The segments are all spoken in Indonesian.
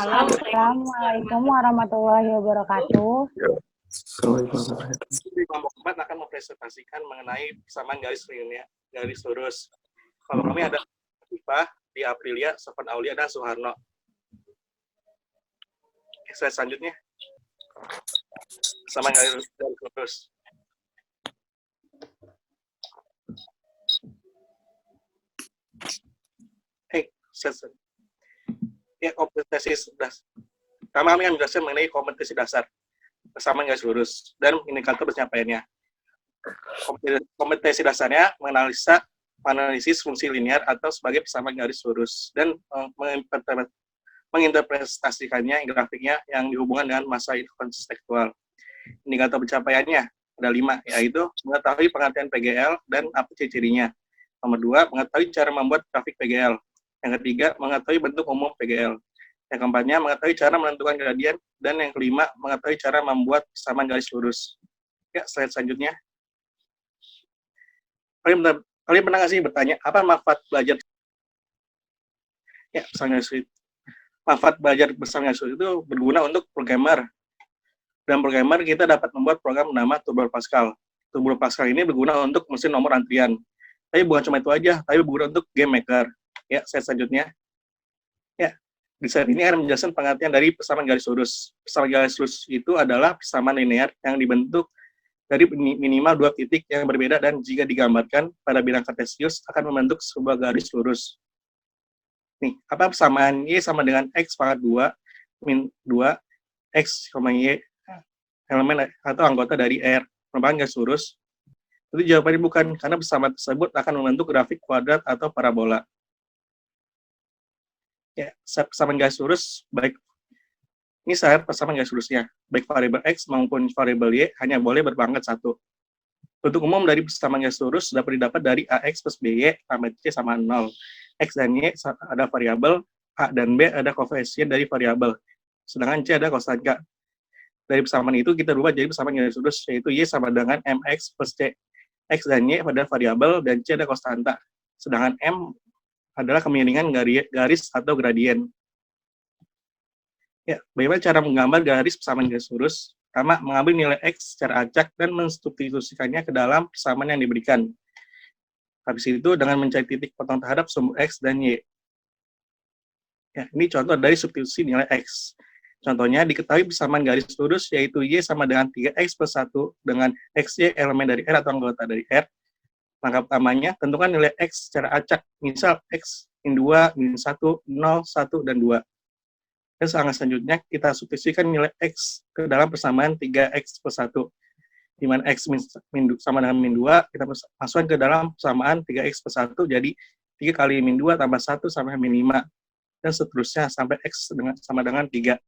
Assalamualaikum warahmatullahi wabarakatuh. Di kelompok 4 akan mempresentasikan mengenai persamaan garis linear, garis lurus. Kalau kami ada Ifah, di Aprilia, Sofan Aulia, dan Suharno. Slide selanjutnya. Persamaan garis lurus. Ya, kompetensi dasar. Pertama kami akan menjelaskan mengenai kompetensi dasar persamaan garis lurus dan indikator pencapaiannya. Kompetensi dasarnya menganalisis fungsi linear atau sebagai persamaan garis lurus dan menginterpretasikannya grafiknya yang dihubungkan dengan masa kontekstual. Indikator pencapaiannya ada 5, yaitu mengetahui pengertian PGL dan apa ciri-cirinya. Nomor 2, mengetahui cara membuat grafik PGL. Yang ketiga, mengetahui bentuk umum PGL. Yang keempatnya, mengetahui cara menentukan gradien. Dan yang kelima, mengetahui cara membuat persamaan garis lurus. Ya, slide selanjutnya. Kalian pernah nggak sih bertanya, apa manfaat belajar? Ya, persamaan garis lurus. Manfaat belajar persamaan garis lurus itu berguna untuk programmer. Dan programmer kita dapat membuat program bernama Turbo Pascal. Turbo Pascal ini berguna untuk mesin nomor antrian. Tapi bukan cuma itu aja, tapi berguna untuk game maker. Ya, slide selanjutnya. Ya, di slide ini akan menjelaskan pengertian dari persamaan garis lurus. Persamaan garis lurus itu adalah persamaan linear yang dibentuk dari minimal 2 titik yang berbeda dan jika digambarkan pada bidang kartesius akan membentuk sebuah garis lurus. Nih, apa persamaan Y sama dengan X pangkat 2 min 2 X, Y elemen atau anggota dari R merupakan garis lurus? Itu jawabannya bukan, karena persamaan tersebut akan membentuk grafik kuadrat atau parabola. Ya, persamaan garis lurus baik ini syarat persamaan garis lurusnya, baik variabel X maupun variabel Y hanya boleh berpangkat 1. Bentuk umum dari persamaan garis lurus dapat didapat dari AX plus BY tambah C sama 0. X dan Y ada variabel, A dan B ada koefisien dari variabel, sedangkan C ada konstanta. Dari persamaan itu kita rubah jadi persamaan garis lurus, yaitu Y sama dengan MX plus C. X dan Y pada variabel dan C ada konstanta, sedangkan M adalah kemiringan garis atau gradien. Ya, bagaimana cara menggambar garis persamaan garis lurus? Pertama, mengambil nilai X secara acak dan mensubstitusikannya ke dalam persamaan yang diberikan. Habis itu dengan mencari titik potong terhadap sumbu X dan Y. Ya, ini contoh dari substitusi nilai X. Contohnya, diketahui persamaan garis lurus yaitu Y sama dengan 3X plus 1 dengan XY elemen dari R atau anggota dari R. Langkah pertamanya, tentukan nilai X secara acak. Misal X min 2, min 1, 0, 1, dan 2. Dan selanjutnya, kita substitusikan nilai X ke dalam persamaan 3X plus 1. Di mana X sama dengan min 2, kita masukkan ke dalam persamaan 3X plus 1, jadi 3 kali min 2 tambah 1 sampai min 5. Dan seterusnya sampai X sama dengan 3.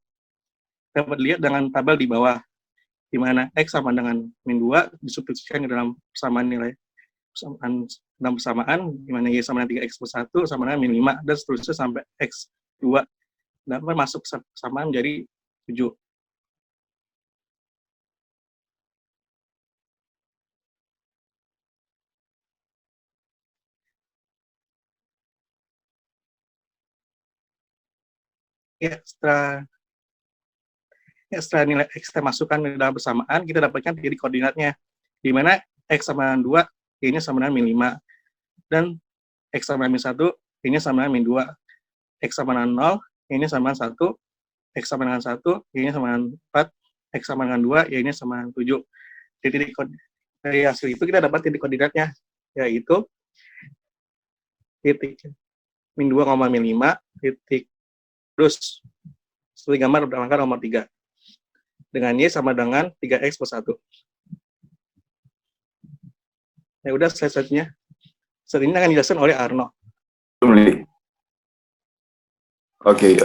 Dapat dilihat dengan tabel di bawah, di mana X sama dengan min 2 disubstitusikan ke dalam persamaan nilai dalam persamaan, di mana Y sama dengan 3X plus 1 sama dengan min 5, dan seterusnya sampai X 2. Dapat masuk persamaan menjadi 7. Ya, setelah nilai X kita masukkan ke dalam persamaan, kita dapatkan titik koordinatnya, di mana X sama dengan 2, Y-nya sama dengan min 5, dan X sama dengan min 1, Y-nya sama dengan min 2, X sama dengan 0, Y-nya sama dengan 1, X sama dengan 1, Y-nya sama dengan 4, X sama dengan 2, Y-nya sama dengan 7. Dari hasil itu kita dapat titik koordinatnya, yaitu titik min 2, min 5, titik terus seperti gambar berangkat nomor 3. Dengan Y sama dengan 3X plus 1. Ya udah, slide selanjutnya. Slide ini akan dijelaskan oleh Arno. Oke,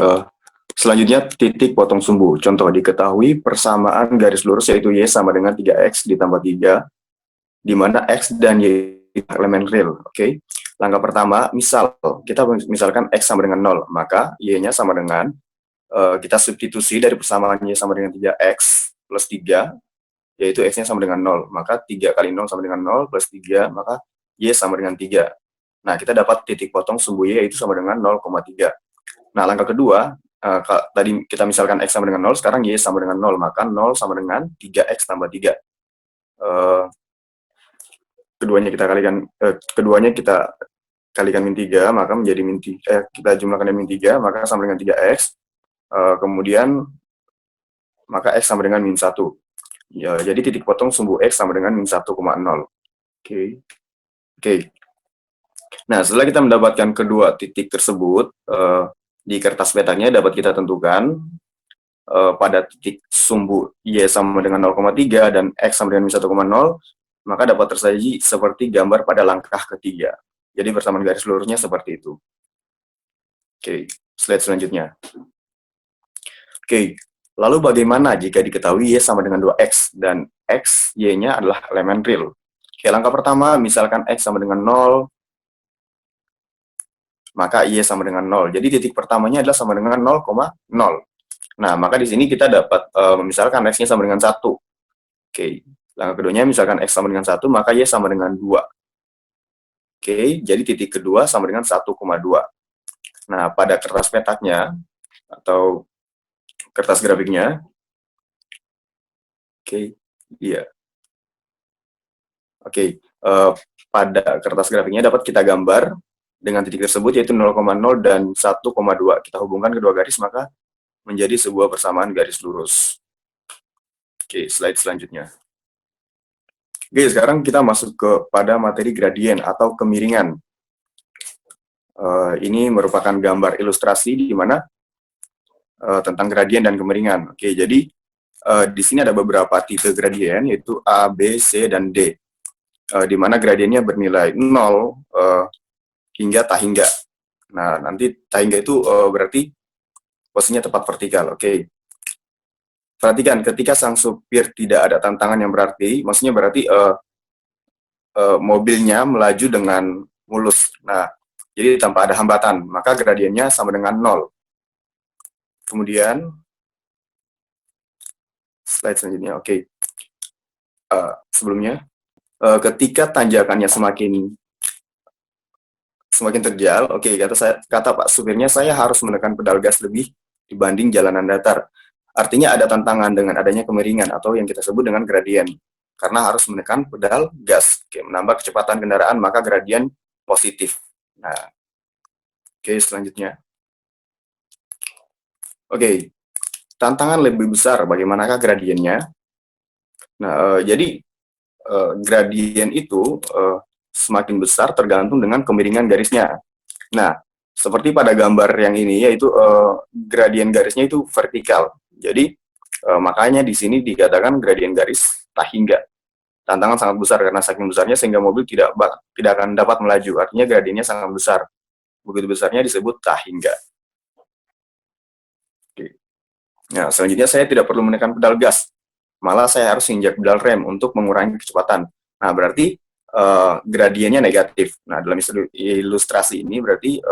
selanjutnya titik potong sumbu. Contoh, diketahui persamaan garis lurus yaitu Y sama dengan 3X ditambah 3, di mana X dan Y elemen real. Oke. Langkah pertama, kita misalkan X sama dengan 0, maka Y-nya sama dengan kita substitusi dari persamaan Y sama dengan 3X plus 3, yaitu X-nya sama dengan 0. Maka 3 kali 0 sama dengan 0, plus 3, maka Y sama dengan 3. Nah, kita dapat titik potong sumbu Y yaitu sama dengan 0,3. Nah, langkah kedua, tadi kita misalkan X sama dengan 0, sekarang Y sama dengan 0, maka 0 sama dengan 3X tambah 3. Keduanya kita kalikan min 3, maka menjadi kita jumlahkan min 3, maka sama dengan 3X. Kemudian maka X sama dengan min 1. Ya, jadi titik potong sumbu X sama dengan min 1,0. Oke. Nah, setelah kita mendapatkan kedua titik tersebut, di kertas petanya dapat kita tentukan pada titik sumbu Y sama dengan 0,3 dan X sama dengan min 1,0, maka dapat tersaji seperti gambar pada langkah ketiga. Jadi persamaan garis lurusnya seperti itu. Oke, slide selanjutnya. Oke, lalu bagaimana jika diketahui Y sama dengan 2X dan X, Y-nya adalah elemen real? Oke, langkah pertama, misalkan X sama dengan 0, maka Y sama dengan 0. Jadi titik pertamanya adalah sama dengan 0,0. Nah, maka di sini kita dapat, misalkan X-nya sama dengan 1. Oke, langkah keduanya, misalkan X sama dengan 1, maka Y sama dengan 2. Oke, jadi titik kedua sama dengan 1,2. Nah, pada kertas petaknya, atau kertas grafiknya, pada kertas grafiknya dapat kita gambar dengan titik tersebut, yaitu 0,0 dan 1,2. Kita hubungkan kedua garis, maka menjadi sebuah persamaan garis lurus. Oke, slide selanjutnya. Oke, sekarang kita masuk pada materi gradien atau kemiringan. Ini merupakan gambar ilustrasi di mana tentang gradien dan kemiringan. Oke, jadi di sini ada beberapa tipe gradien, yaitu A, B, C, dan D. Di mana gradiennya bernilai 0 hingga tak hingga. Nah, nanti tak hingga itu berarti posisinya tepat vertikal. Oke. Perhatikan, ketika sang supir tidak ada tantangan yang berarti, maksudnya berarti mobilnya melaju dengan mulus. Nah, jadi tanpa ada hambatan, maka gradiennya sama dengan 0. Kemudian, slide selanjutnya, oke. Sebelumnya, ketika tanjakannya semakin terjal, oke, kata Pak supirnya, saya harus menekan pedal gas lebih dibanding jalanan datar. Artinya ada tantangan dengan adanya kemiringan atau yang kita sebut dengan gradien. Karena harus menekan pedal gas. Oke, menambah kecepatan kendaraan, maka gradien positif. Nah, oke, selanjutnya. Oke, tantangan lebih besar, bagaimanakah gradiennya? Nah, jadi gradien itu semakin besar tergantung dengan kemiringan garisnya. Nah, seperti pada gambar yang ini, yaitu gradien garisnya itu vertikal. Jadi, makanya di sini dikatakan gradien garis tak hingga. Tantangan sangat besar karena saking besarnya sehingga mobil tidak akan dapat melaju. Artinya gradiennya sangat besar. Begitu besarnya disebut tak hingga. Oke. Nah, selanjutnya saya tidak perlu menekan pedal gas. Malah saya harus injak pedal rem untuk mengurangi kecepatan. Nah, berarti gradiennya negatif. Nah, dalam ilustrasi ini berarti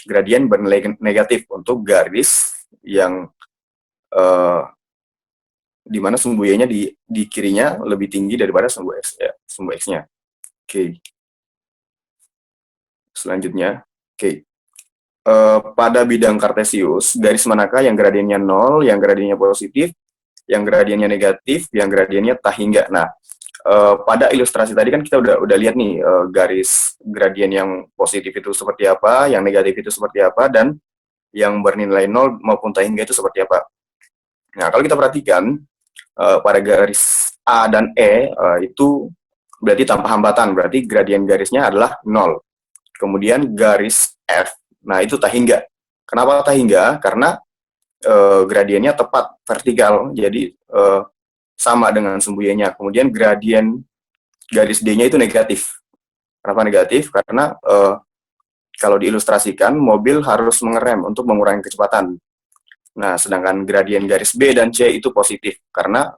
gradien bernilai negatif untuk garis yang di mana sumbu Y-nya di kirinya lebih tinggi daripada sumbu X-nya. Oke. Selanjutnya, oke. Pada bidang kartesius, garis manakah yang gradiennya 0, yang gradiennya positif, yang gradiennya negatif, yang gradiennya tak hingga. Nah, pada ilustrasi tadi kan kita udah lihat nih garis gradien yang positif itu seperti apa, yang negatif itu seperti apa, dan yang bernilai 0 maupun tak hingga itu seperti apa. Nah, kalau kita perhatikan, pada garis A dan E itu berarti tanpa hambatan, berarti gradien garisnya adalah 0. Kemudian garis F, nah itu tak hingga. Kenapa tak hingga? Karena gradiennya tepat vertikal, jadi sama dengan sumbu Y-nya. Kemudian gradien garis D-nya itu negatif. Kenapa negatif? Karena kalau diilustrasikan, mobil harus mengerem untuk mengurangi kecepatan. Nah, sedangkan gradien garis B dan C itu positif, karena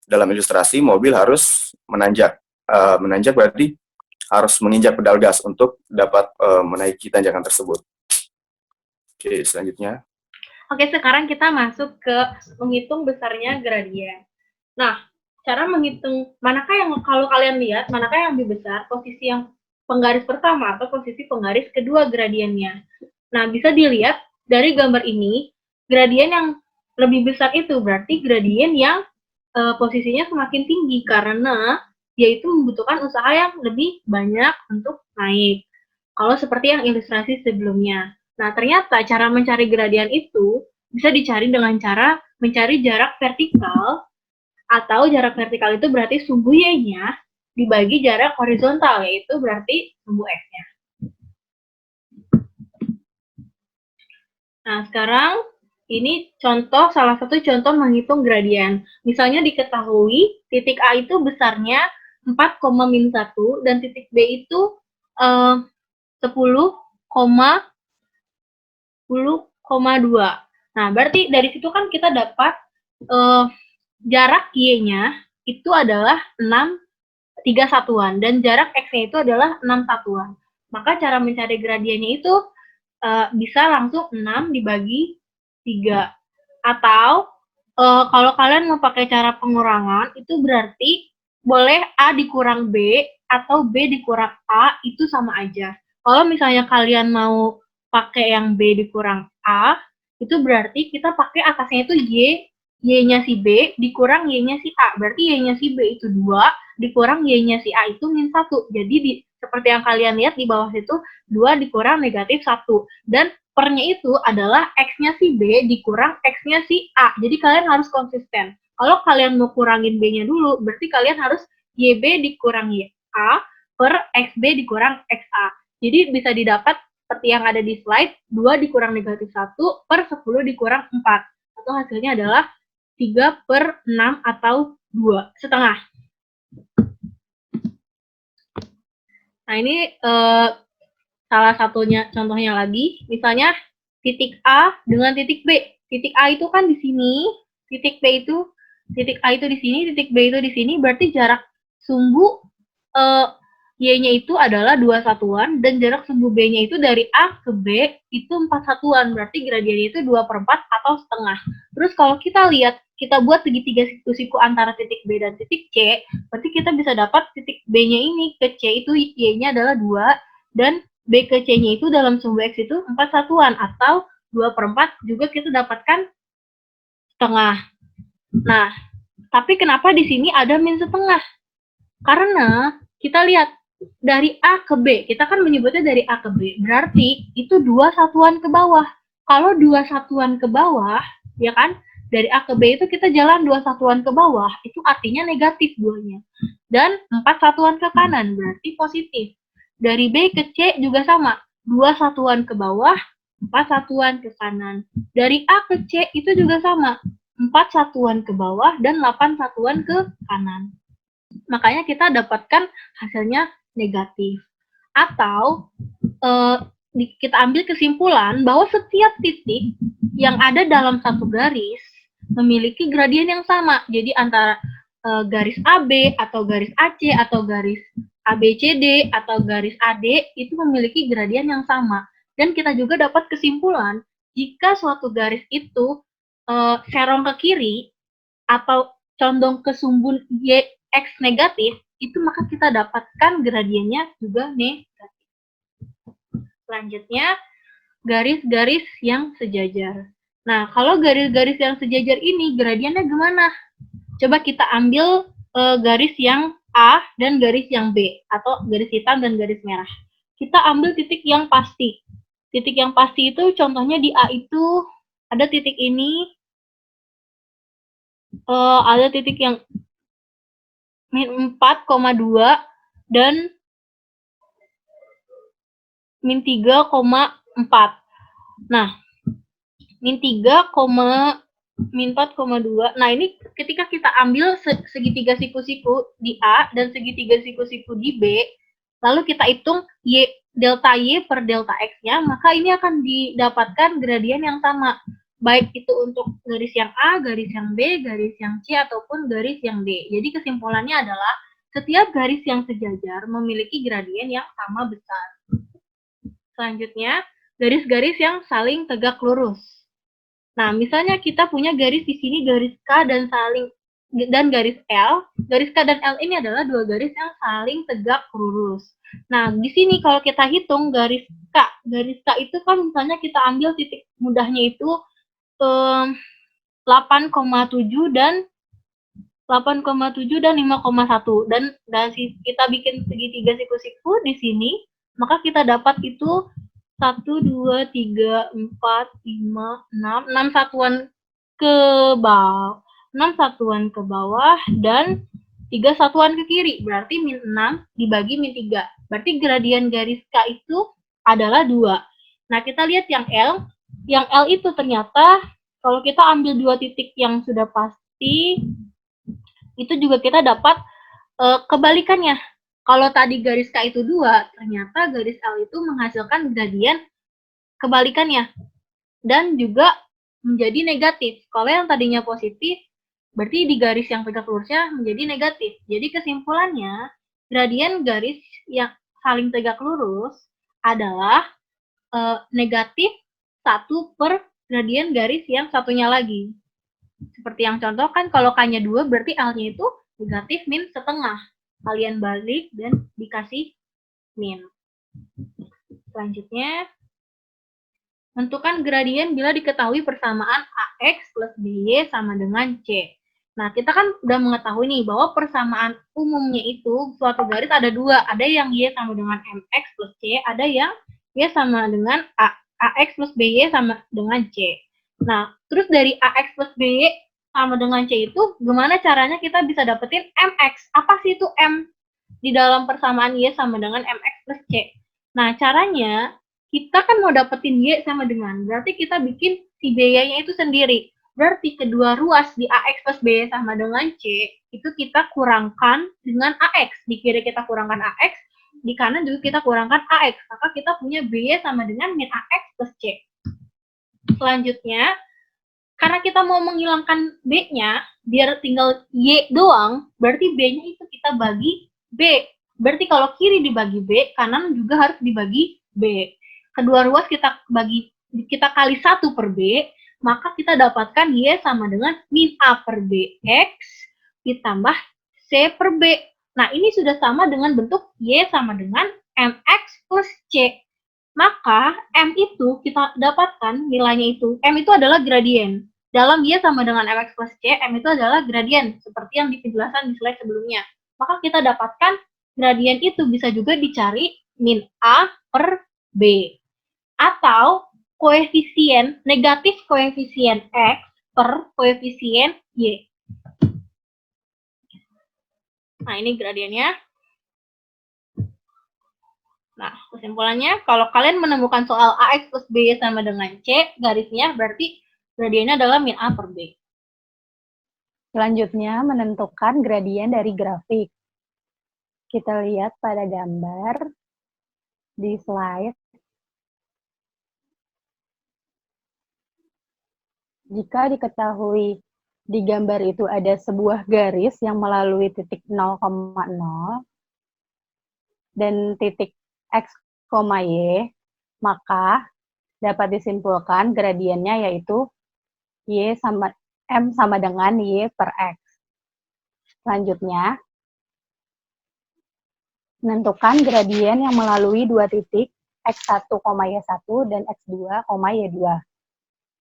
dalam ilustrasi mobil harus menanjak. Menanjak berarti harus menginjak pedal gas untuk dapat menaiki tanjakan tersebut. Oke, selanjutnya. Oke, sekarang kita masuk ke menghitung besarnya gradien. Nah, cara menghitung manakah yang, kalau kalian lihat, manakah yang lebih besar, posisi yang penggaris pertama atau posisi penggaris kedua gradiennya. Nah, bisa dilihat dari gambar ini, gradien yang lebih besar itu berarti gradien yang posisinya semakin tinggi karena dia itu membutuhkan usaha yang lebih banyak untuk naik. Kalau seperti yang ilustrasi sebelumnya. Nah, ternyata cara mencari gradien itu bisa dicari dengan cara mencari jarak vertikal, atau jarak vertikal itu berarti sumbu Y-nya dibagi jarak horizontal, yaitu berarti sumbu X-nya. Nah, sekarang ini salah satu contoh menghitung gradien. Misalnya diketahui titik A itu besarnya 4,-1 dan titik B itu 10,2. Nah, berarti dari situ kan kita dapat jarak Y-nya itu adalah 3 satuan dan jarak X-nya itu adalah 6 satuan. Maka cara mencari gradiennya itu bisa langsung 6 dibagi 3. Atau kalau kalian mau pakai cara pengurangan, itu berarti boleh A dikurang B atau B dikurang A, itu sama aja. Kalau misalnya kalian mau pakai yang B dikurang A, itu berarti kita pakai atasnya itu Y-nya si B dikurang Y-nya si A. Berarti Y-nya si B itu 2, dikurang Y-nya si A itu -1. Jadi seperti yang kalian lihat di bawah situ, 2 dikurang -1. Dan pernya itu adalah X-nya si B dikurang X-nya si A. Jadi kalian harus konsisten. Kalau kalian mau kurangin B-nya dulu, berarti kalian harus YB dikurang YA per XB dikurang XA. Jadi bisa didapat seperti yang ada di slide, 2 dikurang -1 per 10 dikurang 4. Atau hasilnya adalah 3/6 atau 2,5. Nah, ini salah satunya contohnya lagi, misalnya titik A dengan titik B. Titik A itu kan di sini, titik A itu di sini, titik B itu di sini, berarti jarak sumbu Y-nya itu adalah 2 satuan, dan jarak sumbu B-nya itu dari A ke B itu 4 satuan, berarti gradiennya itu 2/4 atau setengah. Terus kalau kita lihat, kita buat segitiga siku-siku antara titik B dan titik C, berarti kita bisa dapat titik B-nya ini ke C itu Y-nya adalah 2, dan B ke C-nya itu dalam sumbu X itu 4 satuan, atau 2/4 juga kita dapatkan setengah. Nah, tapi kenapa di sini ada -1/2? Karena kita lihat dari A ke B, kita kan menyebutnya dari A ke B, berarti itu 2 satuan ke bawah. Kalau 2 satuan ke bawah, ya kan, dari A ke B itu kita jalan 2 satuan ke bawah, itu artinya negatif 2-nya. Dan 4 satuan ke kanan, berarti positif. Dari B ke C juga sama, 2 satuan ke bawah, 4 satuan ke kanan. Dari A ke C itu juga sama, 4 satuan ke bawah dan 8 satuan ke kanan. Makanya kita dapatkan hasilnya negatif. Atau kita ambil kesimpulan bahwa setiap titik yang ada dalam satu garis memiliki gradien yang sama. Jadi antara garis AB atau garis AC atau garis ABCD atau garis AD itu memiliki gradien yang sama. Dan kita juga dapat kesimpulan jika suatu garis itu serong ke kiri atau condong ke sumbu X negatif, itu maka kita dapatkan gradiennya juga negatif. Selanjutnya, garis-garis yang sejajar. Nah, kalau garis-garis yang sejajar ini gradiennya gimana? Coba kita ambil garis yang A dan garis yang B, atau garis hitam dan garis merah. Kita ambil titik yang pasti. Titik yang pasti itu contohnya di A itu ada titik ini, ada titik yang -4,2 dan -3,4. Nah, -4,2. Nah, ini ketika kita ambil segitiga siku-siku di A dan segitiga siku-siku di B, lalu kita hitung delta Y per delta X-nya, maka ini akan didapatkan gradien yang sama. Baik itu untuk garis yang A, garis yang B, garis yang C, ataupun garis yang D. Jadi kesimpulannya adalah setiap garis yang sejajar memiliki gradien yang sama besar. Selanjutnya, garis-garis yang saling tegak lurus. Nah, misalnya kita punya garis di sini, garis K dan garis L. Garis K dan L ini adalah dua garis yang saling tegak lurus. Nah, di sini kalau kita hitung garis K itu kan misalnya kita ambil titik mudahnya itu 8,7 dan 5,1 dan kita bikin segitiga siku-siku di sini, maka kita dapat itu 1, 2, 3, 4, 5, 6 satuan ke bawah, 6 satuan ke bawah dan 3 satuan ke kiri, berarti min 6 dibagi min 3. Berarti gradien garis K itu adalah 2. Nah, kita lihat yang L itu ternyata kalau kita ambil dua titik yang sudah pasti, itu juga kita dapat kebalikannya. Kalau tadi garis K itu 2, ternyata garis L itu menghasilkan gradien kebalikannya. Dan juga menjadi negatif. Kalau yang tadinya positif, berarti di garis yang tegak lurusnya menjadi negatif. Jadi kesimpulannya, gradien garis yang saling tegak lurus adalah negatif 1 per gradien garis yang satunya lagi. Seperti yang contoh kan, kalau K-nya 2, berarti L-nya itu negatif min setengah. Kalian balik dan dikasih min. Selanjutnya, tentukan gradien bila diketahui persamaan AX plus BY sama dengan C. Nah, kita kan udah mengetahui nih bahwa persamaan umumnya itu suatu garis ada dua. Ada yang Y sama dengan MX plus C, ada yang Y sama dengan AX plus BY sama dengan C. Nah, terus dari AX plus BY sama dengan C itu, gimana caranya kita bisa dapetin MX? Apa sih itu M di dalam persamaan Y sama dengan MX plus C? Nah, caranya, kita kan mau dapetin Y sama dengan, berarti kita bikin si BY-nya itu sendiri. Berarti kedua ruas di AX plus BY sama dengan C, itu kita kurangkan dengan AX. Di kiri kita kurangkan AX, di kanan juga kita kurangkan AX. Maka kita punya BY sama dengan min AX plus C. Selanjutnya, karena kita mau menghilangkan B-nya, biar tinggal Y doang, berarti B-nya itu kita bagi B. Berarti kalau kiri dibagi B, kanan juga harus dibagi B. Kedua ruas kita kali 1 per B, maka kita dapatkan Y sama dengan min A per BX ditambah C per B. Nah, ini sudah sama dengan bentuk Y sama dengan MX plus C. Maka M itu kita dapatkan nilainya itu. M itu adalah gradien. Dalam Y sama dengan MX plus C, M itu adalah gradien. Seperti yang di penjelasan di slide sebelumnya. Maka kita dapatkan gradien itu bisa juga dicari min A per B. Atau koefisien, negatif koefisien X per koefisien Y. Nah, ini gradiennya. Nah, kesimpulannya, kalau kalian menemukan soal AX plus BY sama dengan C, garisnya berarti gradiennya adalah min A per B. Selanjutnya, menentukan gradien dari grafik. Kita lihat pada gambar di slide. Jika diketahui di gambar itu ada sebuah garis yang melalui titik 0,0 dan titik X, Y, maka dapat disimpulkan gradiennya yaitu M sama dengan Y per X. Selanjutnya, menentukan gradien yang melalui dua titik X1, Y1 dan X2, Y2.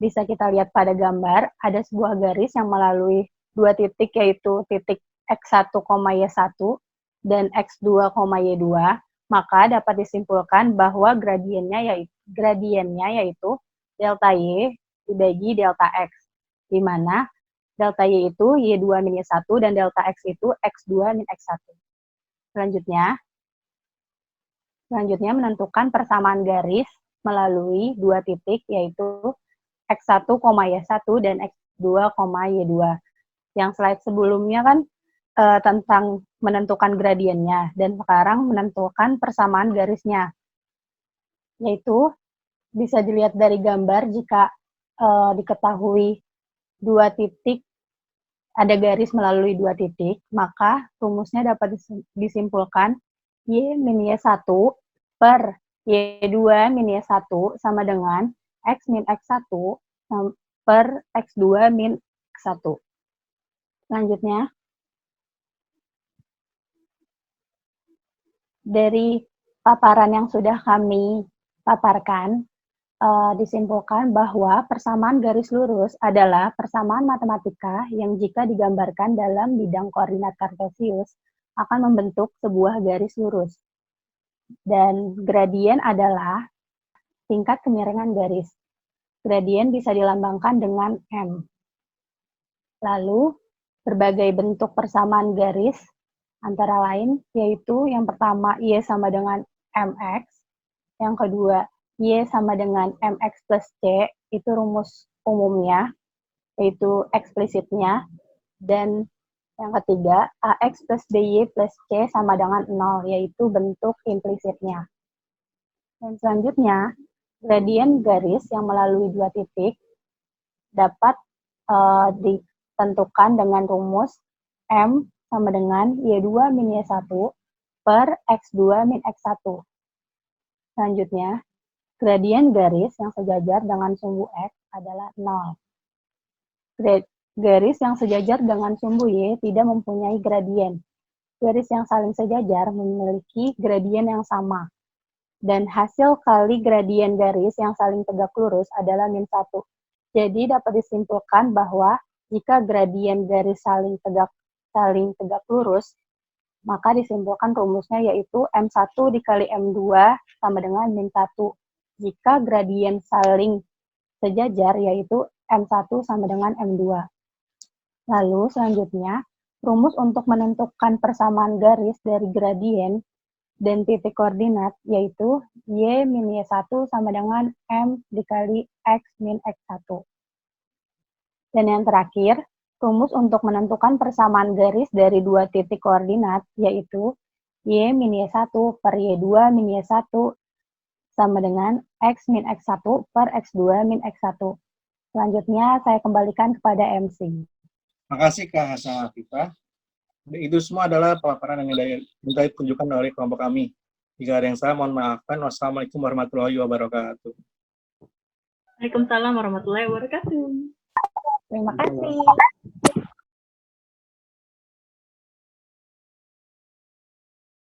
Bisa kita lihat pada gambar, ada sebuah garis yang melalui dua titik, yaitu titik X1, Y1 dan X2, Y2, maka dapat disimpulkan bahwa gradiennya yaitu delta Y dibagi delta X, di mana delta Y itu Y2 min Y1 dan delta X itu X2 min X1. Selanjutnya menentukan persamaan garis melalui dua titik, yaitu X1, Y1 dan X2, Y2. Yang slide sebelumnya kan tentang menentukan gradiennya, dan sekarang menentukan persamaan garisnya. Yaitu bisa dilihat dari gambar, jika diketahui dua titik, ada garis melalui dua titik, maka rumusnya dapat disimpulkan Y min Y1 per Y2 min Y1 sama dengan X min X1 per X2 min X1. Selanjutnya, dari paparan yang sudah kami paparkan, disimpulkan bahwa persamaan garis lurus adalah persamaan matematika yang jika digambarkan dalam bidang koordinat kartesius akan membentuk sebuah garis lurus. Dan gradien adalah tingkat kemiringan garis. Gradien bisa dilambangkan dengan M. Lalu, berbagai bentuk persamaan garis antara lain yaitu yang pertama Y sama dengan MX, yang kedua Y sama dengan MX plus C, itu rumus umumnya, yaitu eksplisitnya, dan yang ketiga AX plus BY plus C sama dengan 0, yaitu bentuk implisitnya. Dan selanjutnya, gradien garis yang melalui dua titik dapat ditentukan dengan rumus M sama dengan Y2 min Y1 per X2 min X1. Selanjutnya, gradien garis yang sejajar dengan sumbu X adalah 0. Garis yang sejajar dengan sumbu Y tidak mempunyai gradien. Garis yang saling sejajar memiliki gradien yang sama. Dan hasil kali gradien garis yang saling tegak lurus adalah min 1. Jadi dapat disimpulkan bahwa jika gradien garis saling tegak lurus, maka disimpulkan rumusnya yaitu M1 dikali M2 sama dengan min 1. Jika gradien saling sejajar, yaitu M1 sama dengan M2. Lalu selanjutnya, rumus untuk menentukan persamaan garis dari gradien dan titik koordinat, yaitu Y min Y1 sama dengan M dikali X min X1. Dan yang terakhir, rumus untuk menentukan persamaan garis dari dua titik koordinat, yaitu Y min Y1 per Y2 min Y1 sama dengan X min X1 per X2 min X1. Selanjutnya, saya kembalikan kepada MC. Makasih Kak Hasan Afifah. Itu semua adalah paparan yang minta ditunjukkan oleh kelompok kami. Jika ada yang salah, mohon maafkan. Wassalamualaikum warahmatullahi wabarakatuh. Waalaikumsalam warahmatullahi wabarakatuh. Terima kasih.